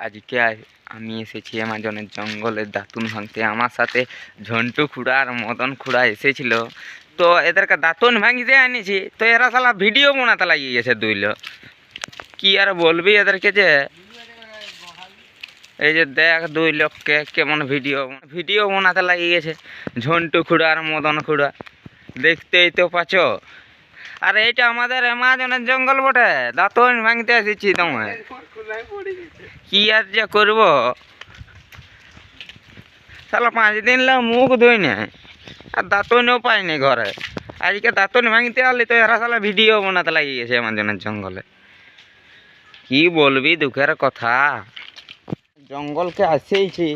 আজকে আমি এসেছি অ্যামাজনের জঙ্গলের দাতুন ভাঙতে। আমার সাথে ঝন্টু খুড়া আর মদন খুড়া এসেছিল, তো এদেরকে দাতুন ভাঙতে আনিছি, তো এরা শালা ভিডিও বানাতে লাগিয়ে গেছে দুইল। কি আর বলবি এদেরকে, যে এই যে দেখ দুই লোককে কেমন ভিডিও বানাতে লাগিয়ে গেছে, ঝন্টু খুড়া আর মদন খুড়া, দেখতেই তো পাচ্ছ। আর এইটা আমাদের অ্যামাজনের জঙ্গল বটে, দাতুন ভাঙতে এসেছি তোমায়। কি আর যে করবো, শালা 5 দিন মুখ ধুই না, আর দাঁতনও পাইনি ঘরে। আজকে দাঁতন ভাঙতে আসলি তো এরা শালা ভিডিও বানাতে লাগিয়ে গেছে অ্যামাজনের জঙ্গলে। কি বলবি দুঃখের কথা, জঙ্গলকে আসেইছি,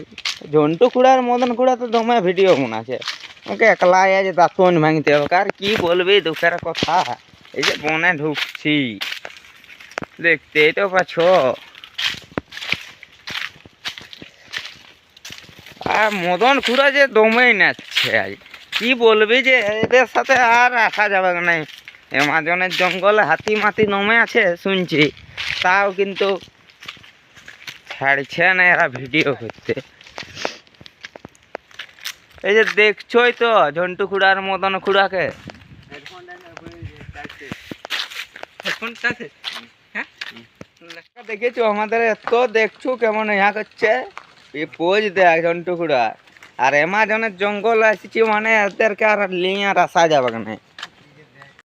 ঝন্টু খুড়ার মদন খুড়া তো দমে ভিডিও বানাচ্ছে, ওকে একলা আছে দাঁতন ভাঙতে হবে। আর কি বলবি দুঃখের কথা, এই যে বনে ঢুকছি, দেখতেই তো পাচ্ছ। আর মদন খুড়া যে দমেই নাচছে আজ, কি বলবি, যে এদের সাথে আর আসা যাবে না। অ্যামাজনের জঙ্গলে হাতি মাতি নমে আছে শুনছি, তাও কিন্তু ছাড়ছে না এরা ভিডিও করতে। এই যে দেখছোই তো ঝন্টু খুড়া আর মদন খুড়াকে, দেখেছো আমাদের এত দেখছো কেমন ইয়া করছে, পোজ দেখ ঝন্টু খুড়া। আর অ্যামাজনের জঙ্গল আসছি মানে এদেরকে আর লিয়ে আর আসা যাবে না।